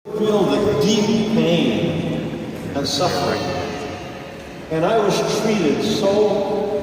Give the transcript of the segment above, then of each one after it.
Feel the deep pain and suffering. And I was treated so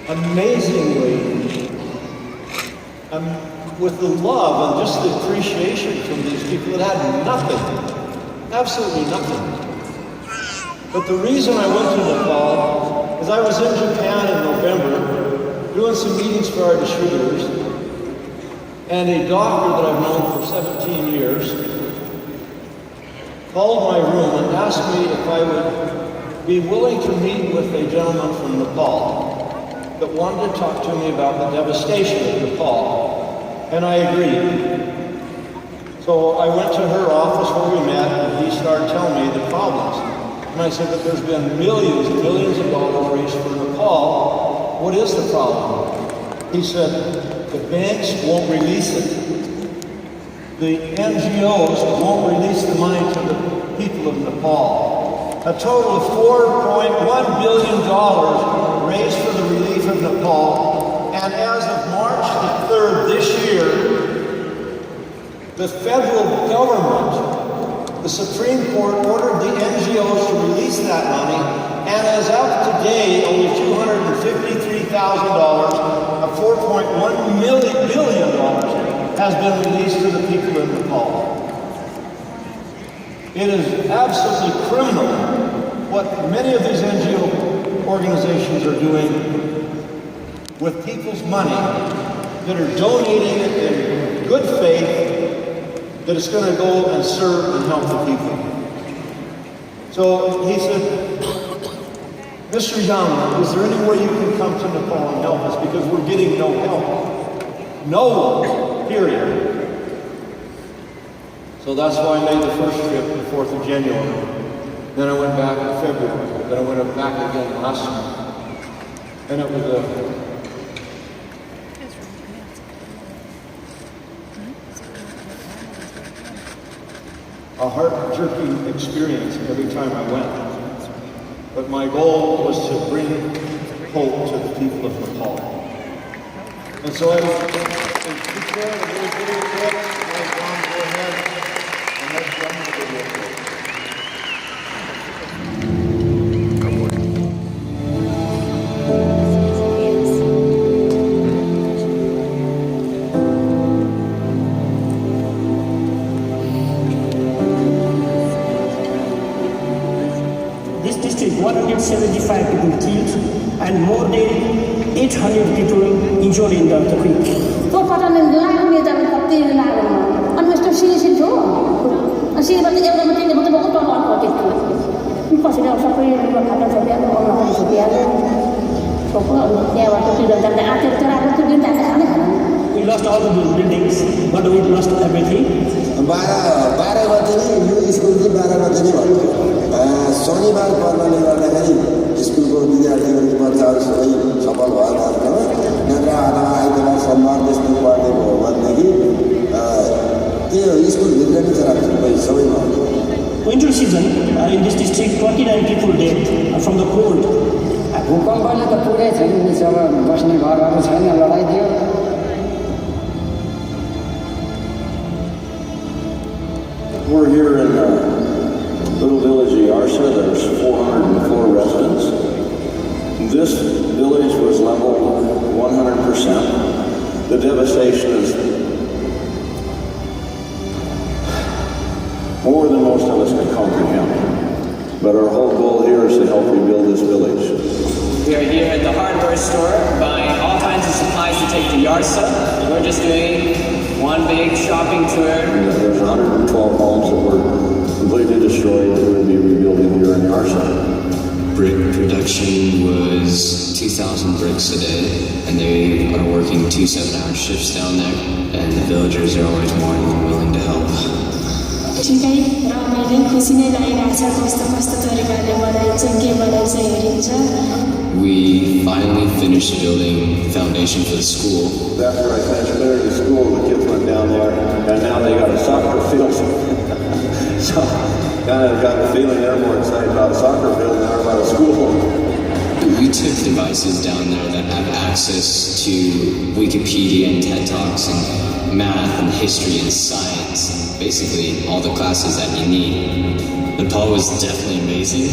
amazingly with the love and just the appreciation from these people that had nothing, absolutely nothing. But the reason I went to Nepal is I was in Japan in November doing some meetings for our distributors, and a doctor that I've known for 17 years called my room and asked me if I would be willing to meet with a gentleman from Nepal that wanted to talk to me about the devastation of Nepal. And I agreed. So I went to her office where we met, and he started telling me the problems. And I said, but there's been millions and millions of dollars raised for Nepal. What is the problem? He said, the banks won't release it. The NGOs won't release the money to the people of Nepal. A total of $4.1 billion raised for the relief of Nepal. And as of March the 3rd this year, the federal government, the Supreme Court, ordered the NGOs to release that money. And as of today, only $253,000 of $4.1 billion has been released to the people in Nepal. It is absolutely criminal what many of these NGO organizations are doing with people's money that are donating it in good faith that it's going to go and serve and help the people. So he said, Mr. Young, is there any way you can come to Nepal and help us? Because we're getting no help. No one, period. So that's why I made the first trip the 4th of January. Then I went back in February. Then I went back again last month. And it was a heart-jerking experience every time I went. But my goal was to bring hope to the people of Nepal. And so I prepared a little video clip, and I was going to go ahead and let's run the video clip. This district, 175 people killed and more than 800 people injured in the quake. तो पठाने लाग्ने त कति लाग्दैन अनि यस्तो सिरिसी थियो अनि सिरिबाट एउटा मात्रै मात्रै बहुत टन अन पटेको कसैले सबै खाता छ बिहान अन छ बिहान सबै अनि त्यहाँबाट त्यो जाने आतेर तर आएको त्यो दिन जाने खाने खाना We lost all the buildings, but we lost everything. 12 गते नै यो स्कुल चाहिँ 12 गते नै भयो। शनिबार पर्नाले गर्दाखेरि स्कुलको विद्यार्थीहरू बच्चाहरू सबै सफल भएन नत्र आइतबार सोमबार त्यस्तो पर्ने भयो भनेदेखि त्यो स्कुलभित्र नै चलाएको सबै भयो। Winter season, in this district, 29 people dead from the cold. भूकम्पले त पुरै छैन निसँग बस्ने घरहरू छैन लडाइदियो। We're here in a little village of Yarsa. There's 404 residents. This village was leveled 100%. The devastation is more than most of us can comprehend. But our whole goal here is to help rebuild this village. We are here at the hardware store buying all kinds of supplies to take to Yarsa. We're just doing one big shopping tour. There's 112 homes that were completely destroyed that will be rebuilding here in Yarsa. Brick production was 2,000 bricks a day, and they are working 2 7-hour shifts down there, and the villagers are always more than willing to help. ठिकै र मैले खुसी नै लागिरहेको छ कस्तो कस्तो तरिकाले बनाइन्छ के बनाइन्छ हेरिन्छ We finally finished building the foundation for the school. After I finished building the school, the kids went down there, and now they got a soccer field. So, kind of got the feeling they're more excited about a soccer field than they are about a school. We took devices down there that have access to Wikipedia and TED Talks and math and history and science. basically all the classes that you need. Nepal was definitely amazing.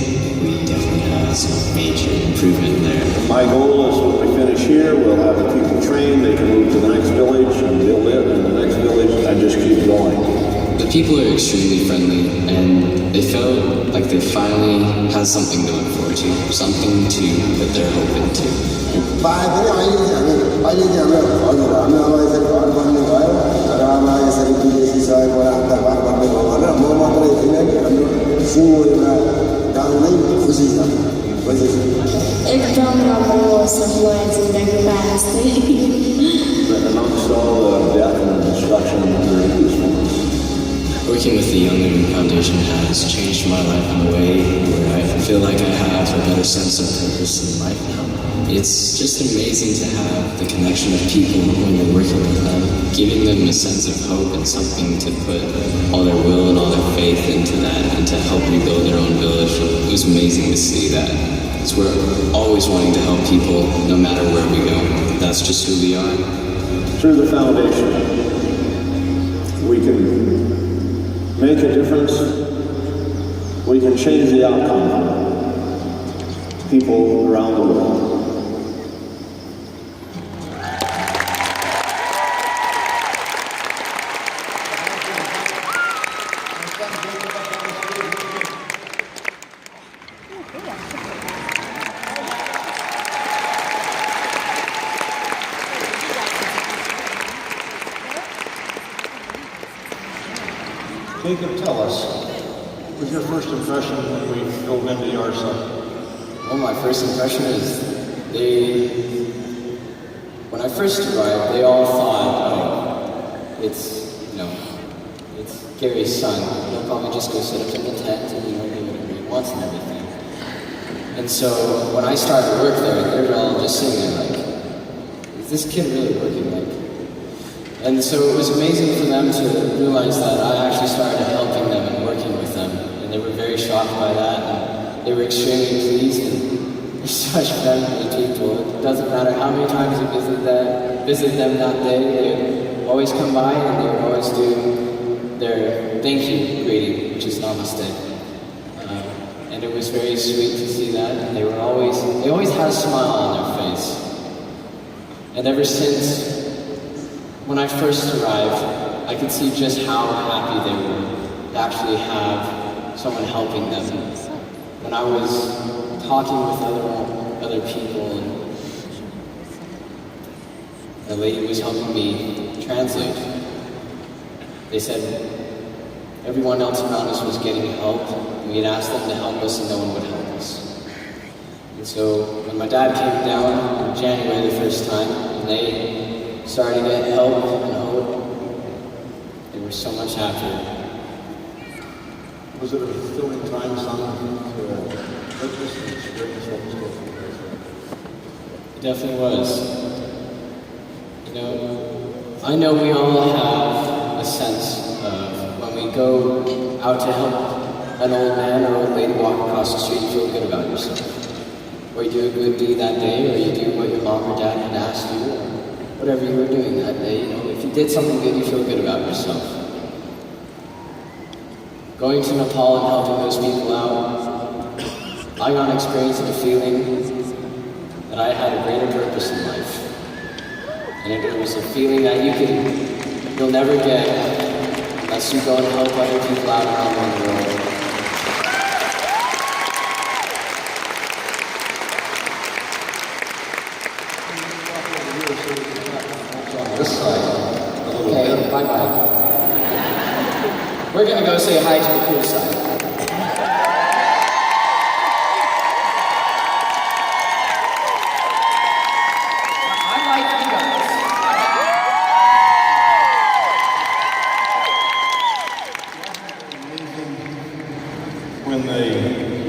We definitely had some major improvement there. My goal is when we finish here, we'll have the people trained, they can move to the next village, and they'll live in the next village, and just keep going. The people are extremely friendly, and they felt like they finally had something to look forward to, something to put their hope into. पाए पनि अहिले चाहिँ हाम्रो हजुर हाम्रो अब यसरी घर बन्ने भयो र अब यसरी विदेशी सहयोगबाट आफ्ना घर बन्ने भयो भनेर म मात्रै होइन हाम्रो सिङ्गो एउटा गाउँ नै खुसी छ एकदम राम्रो समय जिन्दगीमा जस्तै But amongst all the death and destruction, very peaceful. Working with the Young Living Foundation has changed my life in a way where I feel like I have a better sense of purpose in life now. It's just amazing to have the connection of people when you're working with them, giving them a sense of hope and something to put all their will and all their faith into that and to help rebuild their own village. It was amazing to see that. Because we're always wanting to help people no matter where we go. That's just who we are. Through the foundation, we can make a difference. We can change the outcome for people around the world. Jacob, tell us, what was your first impression when we drove into Yarsa? Well, my first impression is when I first arrived, they all thought, oh, it's Gary's son. He'll probably just go sit up in the tent and, do whatever he wants and everything. And so when I started work there, they were all just sitting there like, is this kid really working? And so it was amazing for them to realize that I actually started helping them and working with them. And they were very shocked by that. And they were extremely pleased. And they're such friendly people. It doesn't matter how many times you visit them that day, they would always come by and they would always do their thank you greeting, which is namaste. And it was very sweet to see that. And they always had a smile on their face. And ever since when I first arrived, I could see just how happy they were to actually have someone helping them. When I was talking with other people, and the lady was helping me translate, they said everyone else around us was getting help, and we had asked them to help us, and no one would help us. And so when my dad came down in January the first time, and they started to get help and hope, they were so much happier. Was it a fulfilling time, son, to witness and experience what was taking place? It definitely was. I know we all have a sense of when we go out to help an old man or old lady walk across the street, feel good about yourself. Or you do a good deed that day, or you do what your mom or dad had asked you, or whatever you were doing that day. If you did something good, you feel good about yourself. Going to Nepal and helping those people out, I got an experience and a feeling that I had a greater purpose in life. And it was a feeling that you'll never get unless you go and help other people out around the world. This side, a little Okay, bit. bye-bye. We're gonna go say hi to the cool side. I like you guys. When the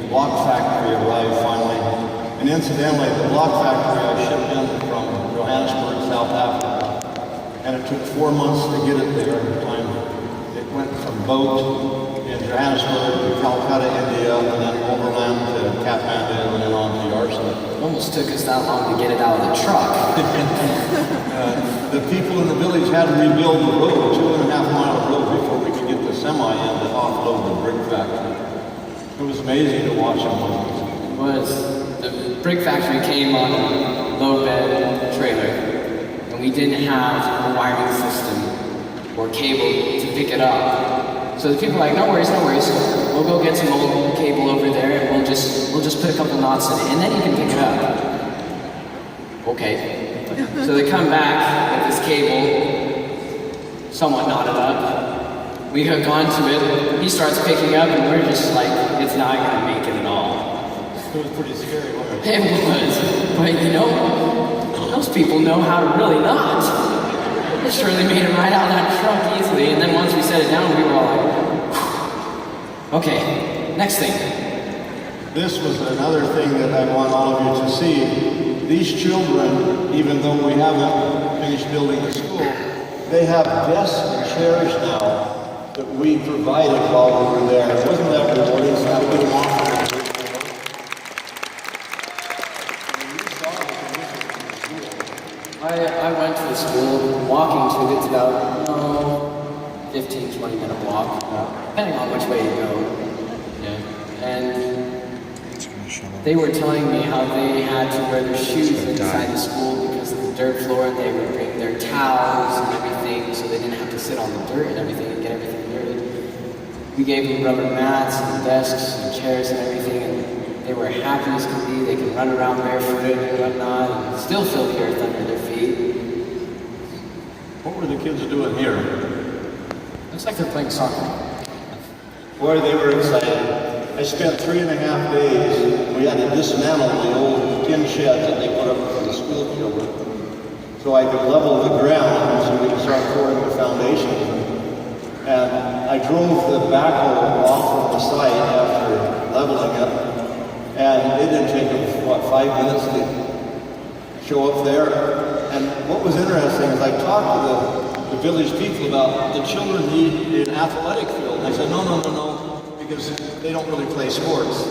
block factory arrived finally, and incidentally, the block factory I shipped in from Johannesburg, South Africa, and it took 4 months to get it there at the time. It went from boat in Johannesburg to Calcutta, India, and then overland to Kathmandu, and then on to Yarsa. It almost took us that long to get it out of the truck. The people in the village had to rebuild the road, 2.5 mile road, before we could get this offload the brick factory. It was amazing to watch them move. Was the brick factory came on a low bed trailer, and we didn't have a wiring system or cable to pick it up. So the people were like, no worries, we'll go get some old cable over there, and we'll just put a couple knots in it, and then you can pick it up. Okay. So they come back with this cable, somewhat knotted up. We hook onto it, he starts picking up, and we're just like, it's not gonna make it at all. It was pretty scary, wasn't it? It was, but you know, those people know how to really knot. They surely made it right out of that truck easily, and then once we set it down, we were all like, okay, next thing. This was another thing that I want all of you to see. These children, even though we haven't finished building the school, they have desks and chairs now that we provided while we were there. Wasn't that rewarding? So that we walked I went to the school, walking to it, it's about 15, 20 minute walk, depending on which way you go. Yeah. And they were telling me how they had to wear their shoes inside the school because of the dirt floor, and they would bring their towels and everything so they didn't have to sit on the dirt and everything and get everything dirty. We gave them rubber mats and desks and chairs and everything, and they were happy as could be. They could run around barefooted and whatnot and still feel the earth under their feet. What were the kids doing here? Looks like they're playing soccer. Boy, they were excited. I spent 3.5 days. We had to dismantle the old tin sheds that they put up for the school children so I could level the ground so we could start pouring the foundation. And I drove the backhoe off from the site after leveling it. And it didn't take them, 5 minutes to show up there. And what was interesting is I talked to the village people about the children need an athletic field. I said, no, because they don't really play sports.